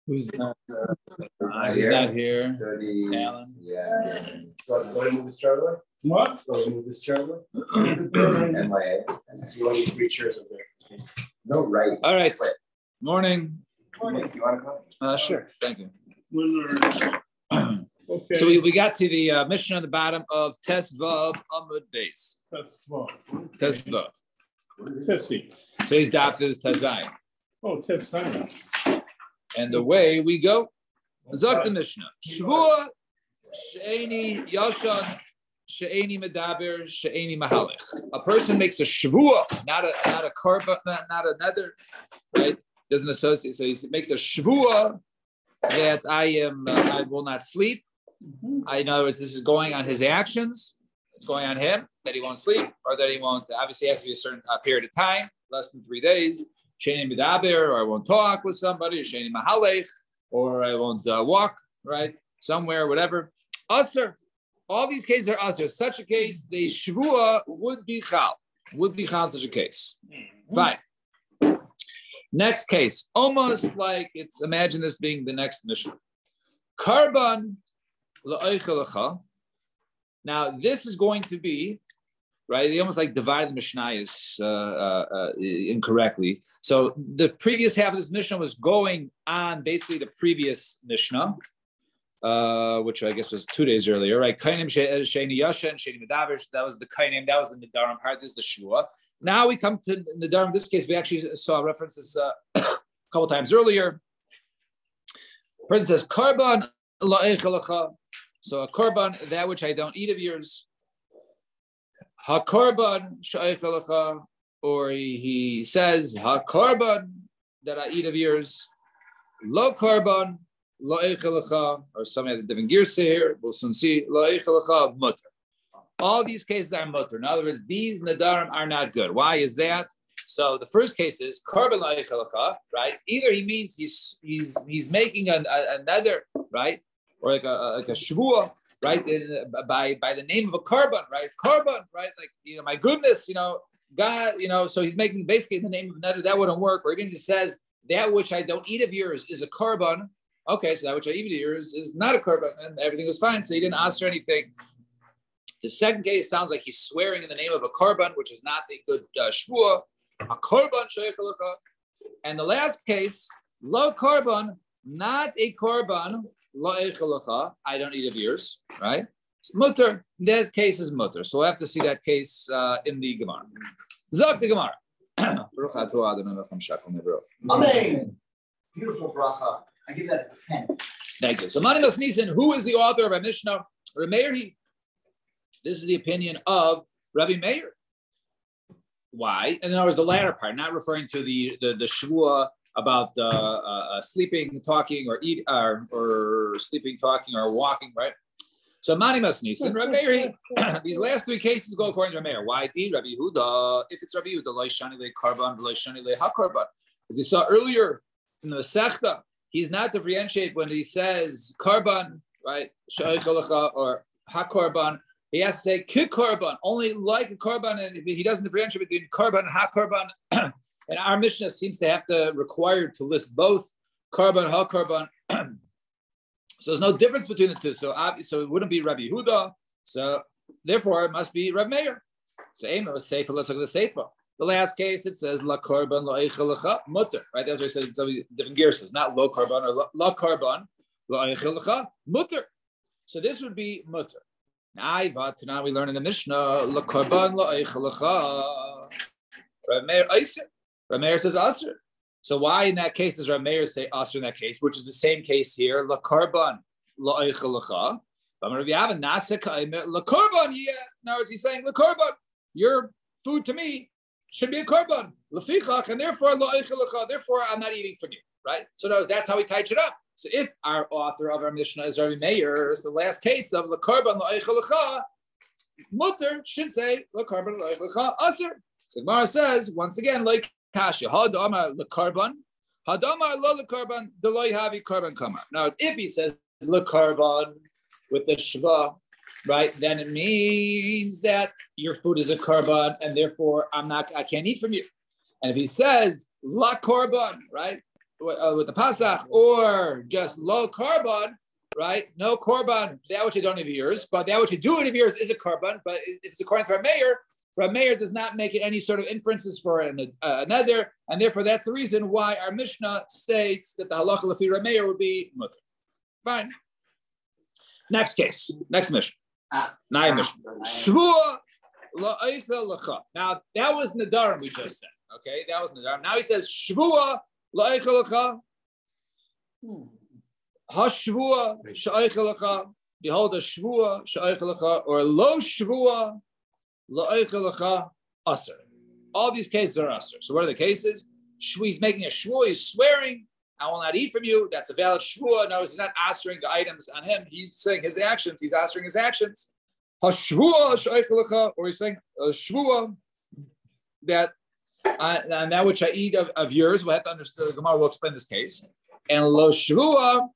Who's not? He's not here. Alan. Yeah. Want to move this chair away? What? Want to move this chair away? MIA. You only 3 chairs up there. No, right. All right. Morning. Morning. You want to come? Sure. Thank you. Okay. So we got to the mission on the bottom of Tes Vav Amud Beis. Tes Vav. Tessie. Today's daf is Tazayim. Oh, Tessayim. And the way we go, Zok the Mishnah. Shvua she'eni yashan she'eni medaber she'eni mahalech. A person makes a shvua, not a korban, not another, right? Doesn't associate. So he makes a shvua that I will not sleep. I know this is going on his actions. It's going on him that he won't sleep or that he won't. Obviously, it has to be a certain period of time, less than 3 days. She'eni medaber, or I won't talk with somebody. She'eni mahalech, or I won't walk right somewhere, whatever. Usher. All these cases are usher. Such a case, the shvua would be chal. Would be chal in such a case. Fine. Next case, almost like it's, imagine this being the next mission. Karban la'oichelecha. Now, this is going to be, right? They almost like divide the Mishnayos incorrectly. So the previous half of this Mishnah was going on basically the previous Mishnah, which I guess was 2 days earlier, right? Kainim she'eni yashan, she'eni medaber. That was the kainim. That was the nedarim part. This is the shvua. Now we come to nedarim. In this case, we actually saw references a couple times earlier. The person says, "Karban la'echelecha." So a korban, that which I don't eat of yours. Ha-korban sha'echelecha, or he says, ha-korban, that I eat of yours. Lo korban, lo echelecha, or some have a different gears here. We'll soon see. Lo echelecha, mutter. All these cases are mutter. In other words, these nadarim are not good. Why is that? So the first case is korban lo echelecha, right? Either he means he's making another, right? Or like a shvua, right? By the name of a korban, right? Korban, right? Like, my goodness, God, so he's making basically the name of another. That wouldn't work. Or even just says that which I don't eat of yours is a korban. Okay, so that which I eat of yours is not a korban, and everything was fine. So he didn't ask for anything. The second case sounds like he's swearing in the name of a korban, which is not a good shvua. A korban she'echelecha. And the last case, lo korban, not a korban. I don't eat of yours, right? So mutter. That case is mutter. So we'll have to see that case in the Gemara. Zok the Gemara. Amen. Beautiful bracha. I give that a 10. Thank you. So Manimas Nisan, who is the author of our Mishnah? Rabbi Meir. This is the opinion of Rabbi Meir. Why? And then there was the latter part, not referring to the shvua about sleeping, talking, or eat, or sleeping, talking, or walking, right? So Manimas Nisan, Rabbi Meir. These last 3 cases go according to Rabbi Meir. Why? Rabbi Yehuda. If it's Rabbi Yehuda, lo shani le karban, lo shani le hakarban. As you saw earlier in the Masechta, he's not differentiate when he says karban, right? Or hakarban. He has to say kikarban, only like a karban, and he doesn't differentiate between karban and hakarban. And our Mishnah seems to have to require to list both karban, ha-karban. So there's no difference between the two. So it wouldn't be Rabbi Yehuda. So therefore, it must be Rabbi Meir. So Ema was Seifa. Let's look at the Seifa. The last case, it says la karban la eichelecha mutter. Right? That's what I said. It's different gears. It's not lo karban or la karban la eichelecha mutter. So this would be mutter. Now we learn in the Mishnah la karban la eichelecha. Rabbi Meir Eiser. Rabbi Meir says Asr. So why in that case does Rabbi Meir say Asr in that case, which is the same case here? La karban la eichelecha. But Rabbi Yavin Nasaka la karban. Yeah. Now is he saying la karban? Your food to me should be a karban. Lefichach, and therefore la eichelecha. Therefore I'm not eating from you. Right. So that's how he tied it up. So if our author of our Mishnah is Rabbi Meir, it's the last case of la karban la eichelecha. Mutter should say la karban la eichelecha Asr. So Gemara says once again like. Kasha, hadamar lekarban, hadamar lo lekarban, deloy havi karban kamar. Now, if he says lekarban with the shva, right, then it means that your food is a karban, and therefore I can't eat from you. And if he says la korban, right, with the Pasach, or just low korban, right? No korban, that which you don't have years, but that which you do have years is a korban. But if it's according to Rameir does not make it any sort of inferences for another, and therefore that's the reason why our Mishnah states that the halacha lefi Rameir would be mutter. Fine. Next case, next Mishnah. Nine Mishnah. Shvua la'eichel lecha. Now that was Nadarim we just said. Okay, that was Nadarim. Now he says Shvua la'eichel lecha. Hashvua she'eichel lecha. Behold, a shvua she'eichel lecha, or lo shvua la'eichel lecha aser. All these cases are aser. So what are the cases? He's making a shvua. He's swearing, I will not eat from you. That's a valid shvua. No, he's not asering the items on him. He's saying his actions. He's asering his actions. Hashvua she'eichel lecha, or he's saying a shvua that and that which I eat of yours. We'll have to understand. The Gemara will explain this case. And lo shvua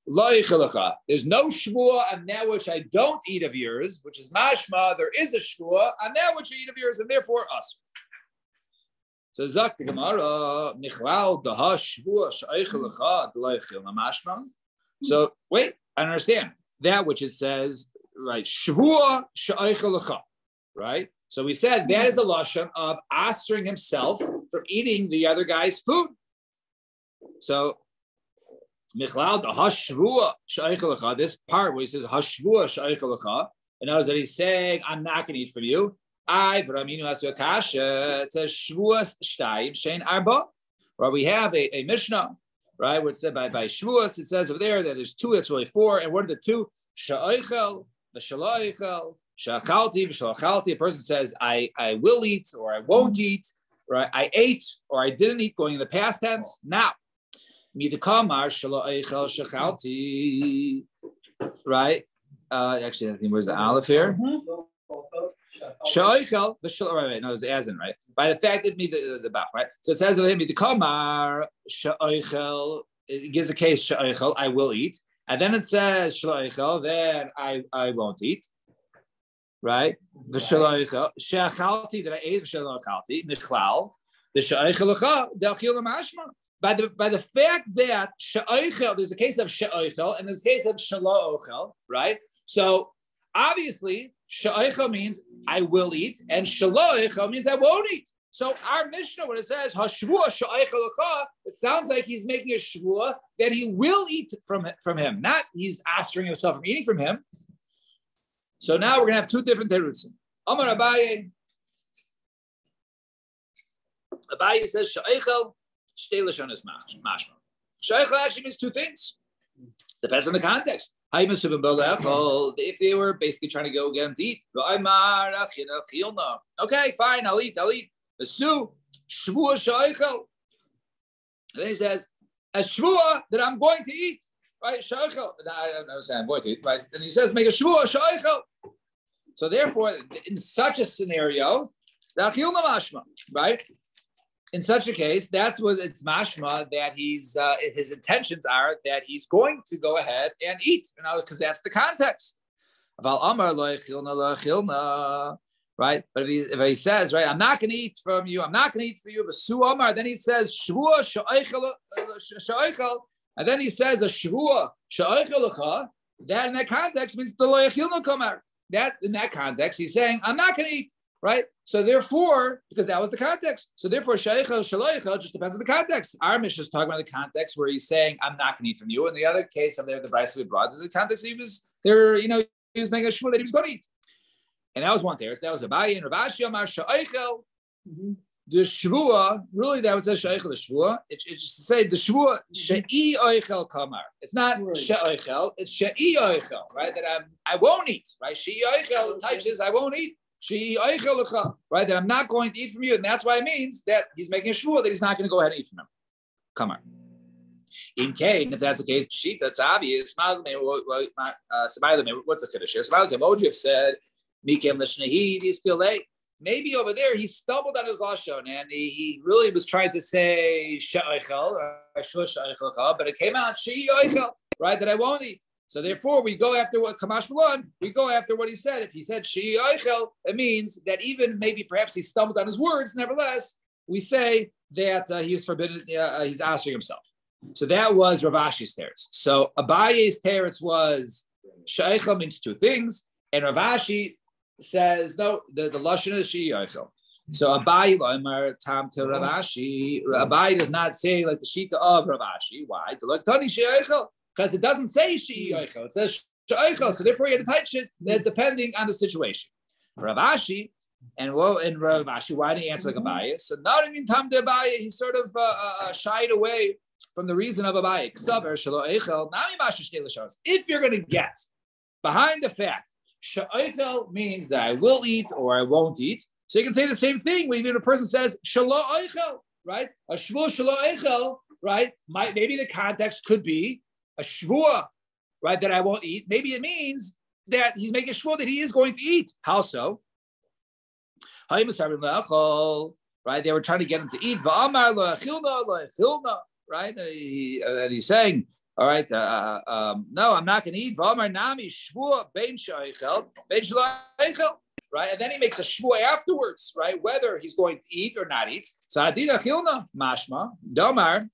la'eichel lecha. There's no shvua on that which I don't eat of yours, which is mashma. There is a shvua on that which I eat of yours, and therefore us. So zak the Gemara nichlal daha shvua she'eichel lecha la'eichel mashma. So wait, I understand that which it says, right? Shvua she'eichel lecha, right? So we said that is a lashon of astering himself from eating the other guy's food. So Michlal the hashvua she'eichel lecha. This part where he says hashvua she'eichel lecha, and knows that he's saying I'm not going to eat from you. V'raminu asu kasha. It says shvuas shtayim shein arba. Right, we have a Mishnah, right, where it said by shvuas. It says over there that there's two. It's really four. And what are the two? She'eichel, the she'eichel, she'achalti, she'achalti. A person says I will eat or I won't eat. Right, I ate or I didn't eat, going in the past tense. Now. Right? Actually, I think where's the aleph here? Sha'oichel, right? No, it's azin, right? By the fact that the bach, right? So it says of him, the kamar sha'oichel. It gives a case sha'oichel, I will eat, and then it says sha'oichel, then I won't eat, right? The sha'oichel she'achalti that I ate she'achalti michlal the sha'oichel lecha da'achil mashma. By the fact that she'oichel, there's a case of she'oichel and there's a case of she'lo-ochel, right? So obviously she'oichel means I will eat, and she'lo-ochel means I won't eat. So our Mishnah, when it says hashvua she'oichel lecha, it sounds like he's making a shvua that he will eat from him, not he's astering himself from eating from him. So now we're gonna have two different terutzim. Amar Abaye. Abaye says she'oichel. Sheichel actually means two things. Depends on the context. If they were basically trying to go get him to eat, okay, fine, I'll eat. And then he says, a shvua that I'm going to eat, right? Sheichel. I don't say I'm going to eat, right? And he says, make a shvua, sheichel. So therefore, in such a scenario, right? In such a case, that's what it's mashma that he's his intentions are that he's going to go ahead and eat, because that's the context. Right? But if he says, right, I'm not going to eat from you, but su amar, then he says shvua she'oichel, and then he says a shvua she'oichel lecha. That in that context means the lo yachilna kamar. That in that context, he's saying I'm not going to eat. Right? So therefore, because that was the context. So therefore, sheichel, shaloichel just depends on the context. Our Mishnah is talking about the context where he's saying, I'm not going to eat from you. And the other case of there, the Brisa we brought, is the context he was there, he was making a shvua that he was going to eat. And that was one there. So that was Abaye and Rav Ashi Amar sheichel. The shvua, really that was a sheichel, the shvua. It's just to say the shvua, she'i oichel kamar. It's not she'oichel, it's she'i oichel, right? That I won't eat, right? She'i oichel, the type is I won't eat. Right, that I'm not going to eat from you, and that's why it means that he's making a shvua that he's not going to go ahead and eat from him. Come on. In case, if that's the case, pshita, that's obvious. What's the kiddush here? What would you have said? Maybe over there he stumbled on his lashon, and he really was trying to say she'oichel, but it came out she'oichel, right? That I won't eat. So therefore, we go after what Kamash Malon, we go after what he said. If he said she'oichel, it means that even maybe perhaps he stumbled on his words. Nevertheless, we say that he is forbidden. He's answering himself. So that was Rav Ashi's teretz. So Abaye's teretz was she'eichel means two things, and Rav Ashi says no. The lashon is she'eichel. So Abaye lo'emar tam to Rav Ashi. Abaye does not say like the shita of Rav Ashi. Why? To look tani she'eichel, because it doesn't say she'eichel. It says she'eichel. So therefore, you have to touch it depending on the situation. Rav Ashi. And Rav Ashi, why did he answer like Abaye? So now I mean tam de Abaye, he sort of shied away from the reason of Abaye. If you're going to get behind the fact, sha'eichel means that I will eat or I won't eat. So you can say the same thing when even a person says shelo eichel, right? A shvua shelo eichel, right? Maybe the context could be a shvua, right? That I won't eat. Maybe it means that he's making a shvua that he is going to eat. How so? Right? They were trying to get him to eat. Right? And he's saying, all right, no, I'm not going to eat. Right? And then he makes a shvua afterwards, right? Whether he's going to eat or not eat. So adina chilna mashma domar.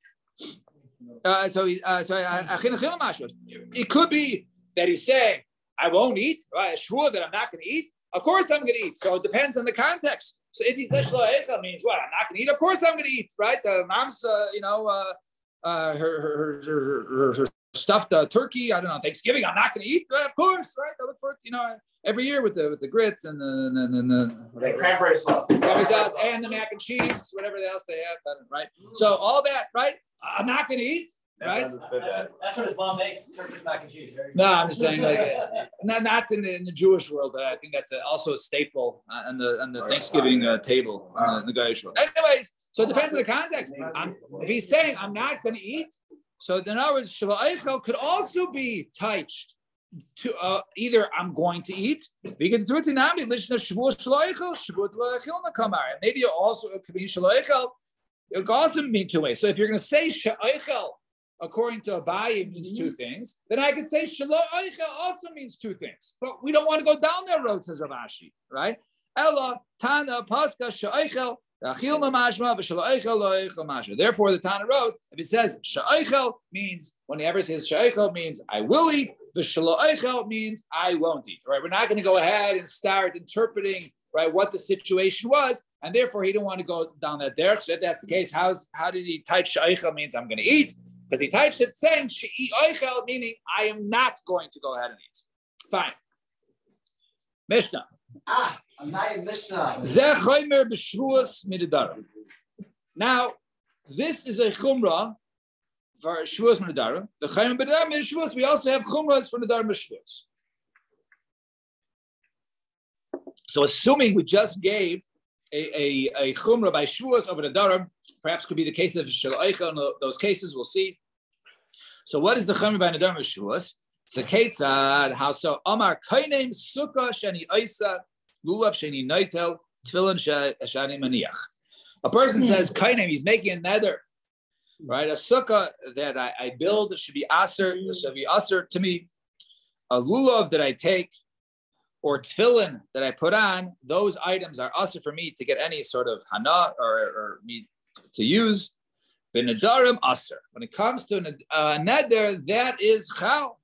It could be that he's saying, I won't eat, right? A shvua that I'm not going to eat. Of course I'm going to eat. So it depends on the context. So if he says shelo eichel means what? I'm not going to eat. Of course I'm going to eat, right? The mom's, her stuffed turkey. I don't know, Thanksgiving. I'm not going to eat. Of course, right? I look for it, every year with the grits and the cranberry sauce, and the mac and cheese, whatever else they have, right? So all that, right? I'm not going to eat. Right? That's what his mom makes, turkey mac and cheese. No, I'm just saying, like, not in the Jewish world, but I think that's also a staple on the Thanksgiving table in the Goyish world. Anyways, so it depends on the context. If he's saying I'm not going to eat, so in other words, shelo eichel could also be touched to either I'm going to eat. Maybe it also it could be shelo eichel. It could also mean two ways. So if you're going to say she'eichel, according to Abaye, means two things, then I could say shelo eichel also means two things. But we don't want to go down that road, says Rav Ashi, right? Ella Tana Pascha she'eichel achilna mashma v'shelo eichel lo eichel mashma. Therefore, the Tana wrote, if it says she'eichel means, whenever it says she'eichel means I will eat, v'shelo eichel means I won't eat. Right? We're not going to go ahead and start interpreting, right, what the situation was, and therefore he didn't want to go down that derech. So if that's the case, how did he type she'eichel means I'm going to eat? Because he types it saying she'i eichel, meaning I am not going to go ahead and eat. Fine. Mishnah. Mishnah. Zeh chomer b'shvuas midarim. Now, this is a chumrah for shvuas midarim. The chomer b'darim is shvuas. We also have chumras for nidarim b'shvuas. So, assuming we just gave a chumrah by shvuas over nidarim, perhaps could be the case of shelo eichel. In those cases, we'll see. So, what is the chomer by nidarim b'shvuas? So, Ketzad, how so? Omar kainem sukkah sheni oisa. Lulav sheni noitel tefillin shani maniach. A person says kainem, he's making a nether, right? A sukkah that I build should be aser, should be aser to me. A lulav that I take, or tefillin that I put on, those items are aser for me to get any sort of hana or me to use. B'nedarim aser. When it comes to nether, that is chal.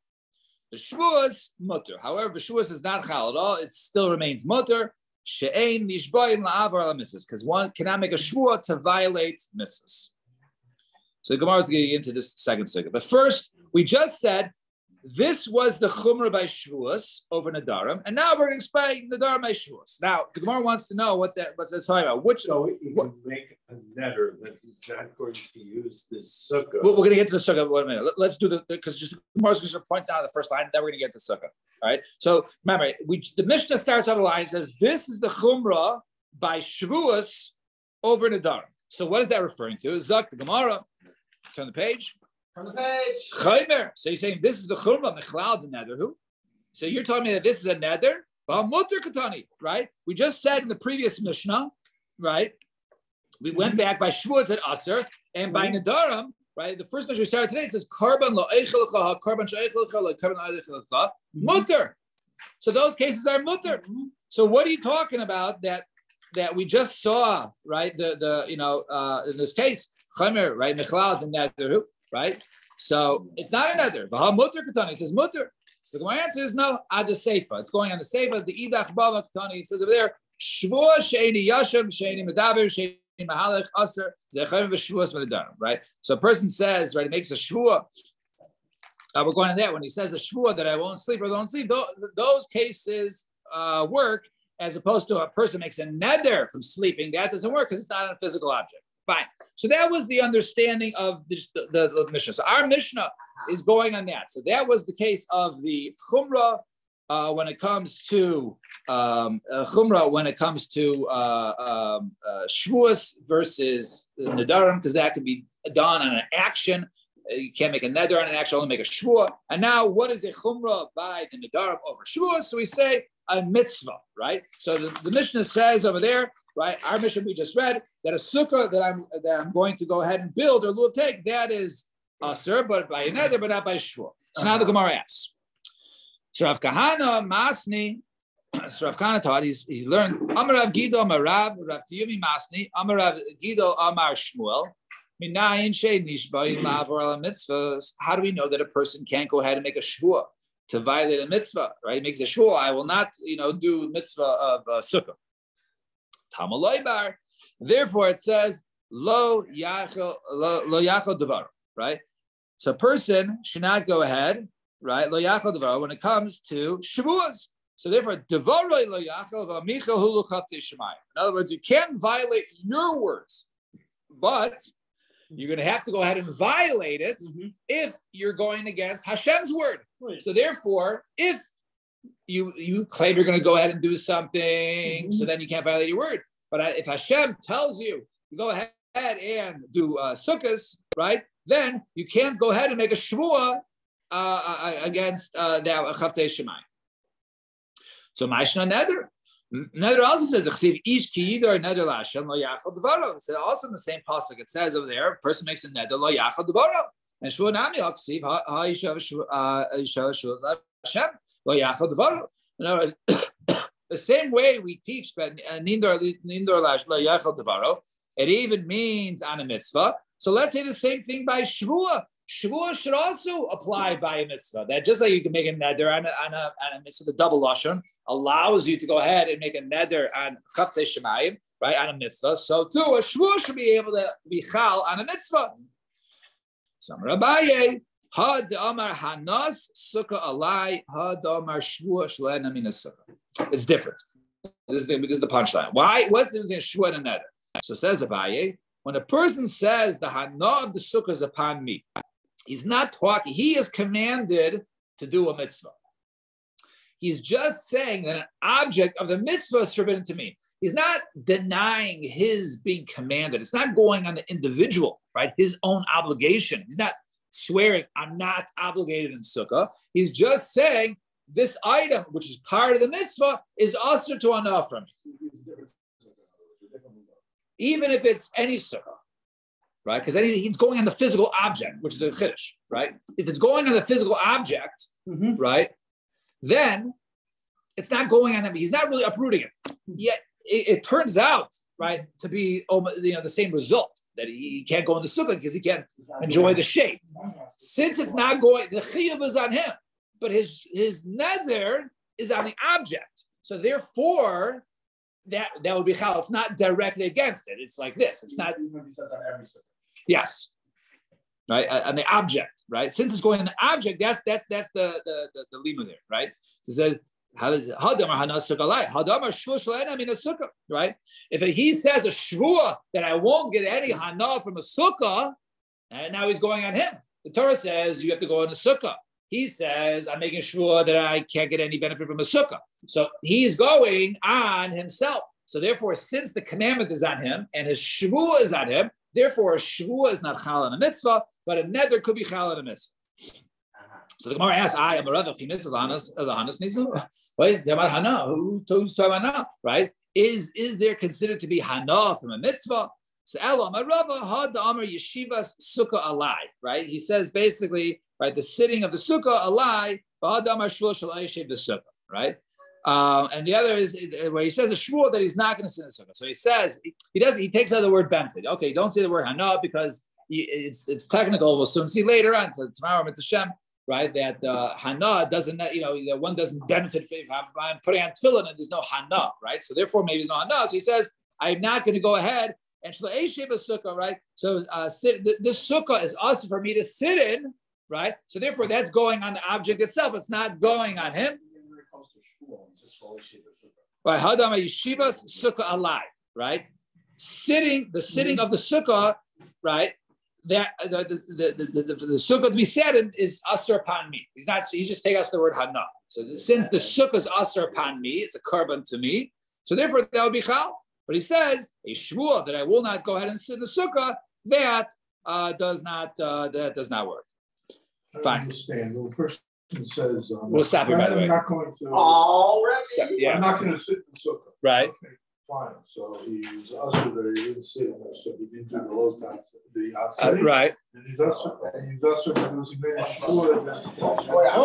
The shvuas mutter. However, the shvuas is not chal at all. It still remains mutter. She'ein nishbayin la'avar ala mitzvahs, because one cannot make a shvua to violate mitzvahs. So the Gemara is getting into this second sukkah. But first, we just said this was the chumrah by shvuas over nadarim, and now we're going to explain nadarim by shvuas. Now the Gemara wants to know what's that talking about. So he can make a netter that he's not going to use this sukkah. We're going to get to the sukkah. Wait a minute. Let's do because just Gemara's going to point out the first line, then we're going to get to the sukkah. All right. So remember, the Mishnah starts on the line and says this is the chumrah by shvuas over nadarim. So what is that referring to? Zak the Gemara. Turn the page. From the page. Chaymer. So you're saying this is the chumrah mechlal the nether. Who? So you're telling me that this is a nether? Well, mutter katani, right? We just said in the previous Mishnah, right? We went back by shvuas at aser and by nadarim, right? The first Mishnah we started today, it says karban lo eichelcha, karban sheichelcha, lo karban eichelcha, mutter. So those cases are mutter. So what are you talking about that we just saw, right? In this case, chaymer, right? Mechlal the nether. right? So it's not another. V'ha mutter katani. It says mutter. So the answer is no. Ad the seifa. It's going on the seifa. The idach bava katani. It says over there. Shvua sheini yashem sheini medaber sheini mahalech aser zechem v'shvuas medarim. Right. So a person says, right, he makes a shvua. We're going on that when he says a shvua that I won't sleep or don't sleep. Those cases work as opposed to a person makes a neder from sleeping. That doesn't work because it's not a physical object. Fine. So that was the understanding of the Mishnah. So our Mishnah is going on that. So that was the case of the Chumrah when it comes to Shvuas versus Nedarim, because that could be done on an action. You can't make a neder on an action, only make a shvua. And now, what is a chumrah by the nedarim over shvua? So we say a mitzvah, right? So the Mishnah says over there, right? Our Mishnah we just read that a sukkah that I'm going to go ahead and build or luv take, that is asur, but by a neder, but not by shvua. So now the Gemara asks. So Rav Kahana Masni. So Rav Kahana taught he learned Amar Rav Gido Amar Rav Tiyumi Masni Amar Rav Gido Amar Shmuel. How do we know that a person can't go ahead and make a shvua to violate a mitzvah? Right? He makes a shvua. I will not, do mitzvah of sukkah. Therefore, it says lo yachol devar. Right? So a person should not go ahead. Right? Lo yachol devar when it comes to shvuas. So therefore, devaroi lo yachol v'amicha hulu chaftei shemayim. In other words, you can't violate your words, but you're going to have to go ahead and violate it if you're going against Hashem's word. Right. So therefore, if you claim you're going to go ahead and do something, so then you can't violate your word. But if Hashem tells you to go ahead and do sukkahs, right, then you can't go ahead and make a shvuah against that chaftei shemayim. So Mashna neder. Neder also says the ish ki yidor neder laHashem lo yachal devaro. It's also in the same pasuk. It says over there, a person makes a neder lo yachal devaro. And shvu nami haksiv ha yishav shvu Hashem lo yachal devaro. In other words, the same way we teach that nindor lo yachal devaro, it even means on a mitzvah. So let's say the same thing by shvuah. Shvuah should also apply by a mitzvah. That just like you can make a neder on a mitzvah, the double lashon allows you to go ahead and make a neder on chaftei shemayim, right, on a mitzvah. So too, a shvuah should be able to be chal on a mitzvah. Samar Abaye, ha d'amar hanas sukkah alai, ha d'amar shvuah shlena min sukkah. It's different. This is the punchline. Why? What's the difference between shvuah and a neder? So says Abaye, when a person says the hana of the sukkah is upon me, he's not talking. He is commanded to do a mitzvah. He's just saying that an object of the mitzvah is forbidden to me. He's not denying his being commanded. It's not going on the individual, right? His own obligation. He's not swearing, I'm not obligated in sukkah. He's just saying this item, which is part of the mitzvah, is usher to hana from me. Even if it's any sukkah, right? Because he's going on the physical object, which is a chiddush, right? If it's going on the physical object, right, then it's not going on him. He's not really uprooting it. Yet it turns out, right, to be the same result, that he can't go in the sukkah because he can't enjoy the shade. Since it's not going, the chiyuv is on him, but his neder is on the object. So therefore, that would be chal. It's not directly against it. It's like this. It's not. He says on every sukkah. Yes. Right, on the object, right? Since it's going on the object, that's the lima there, right? So it says, right? If he says a shvua that I won't get any hana from a sukkah, and now he's going on him. The Torah says you have to go on the sukkah. He says, I'm making sure that I can't get any benefit from a sukkah. So he's going on himself. So therefore, since the commandment is on him and his shvua is on him, therefore a shvua is not chal on a mitzvah, but a neder could be chal on a mitzvah. So the Gemara asks, I am a rather mitzvah, the hanas needs no. Wait, hana, who's talking about now? Right? Is there considered to be hana from a mitzvah? So Elam, a Rava had the Amar Yeshivas Sukkah Alai, right? He says basically, right, the sitting of the Sukkah Alai, had Amar Shvul Shalai Shev the Sukkah, right? And the other is where he says a shvur that he's not going to sit in the sukkah. So he says he takes out the word benefit. Okay, don't say the word hana because it's technical. We'll soon see later on. So tomorrow, Mitzvah Shem, right? That hana doesn't, that one doesn't benefit if I'm putting on tefillin and there's no hana, right? So therefore, maybe there's no hana. So he says, I'm not going to go ahead and sukkah, right? So this sukkah is also for me to sit in, right? So therefore, that's going on the object itself. It's not going on him. Right? Hadam yeshivas sukkah alai, right? The sitting of the sukkah, right? That the sukkah to be sat in is asur upon me. He's just take us the word hana. So since the sukkah is asur upon me, it's a korban to me. So therefore, that would be chal. But he says a shvuah that I will not go ahead and sit in the sukkah. That does not work. Fine. I understand. When a person says, we'll stop you, by the way. I'm not going to. Yeah. I'm not going to sit in the sukkah. Right. Okay, fine. So he's also there. He didn't sit in the sukkah. He didn't do the low tax, the outside. Right. And he's also, he was also, there was a shvuah.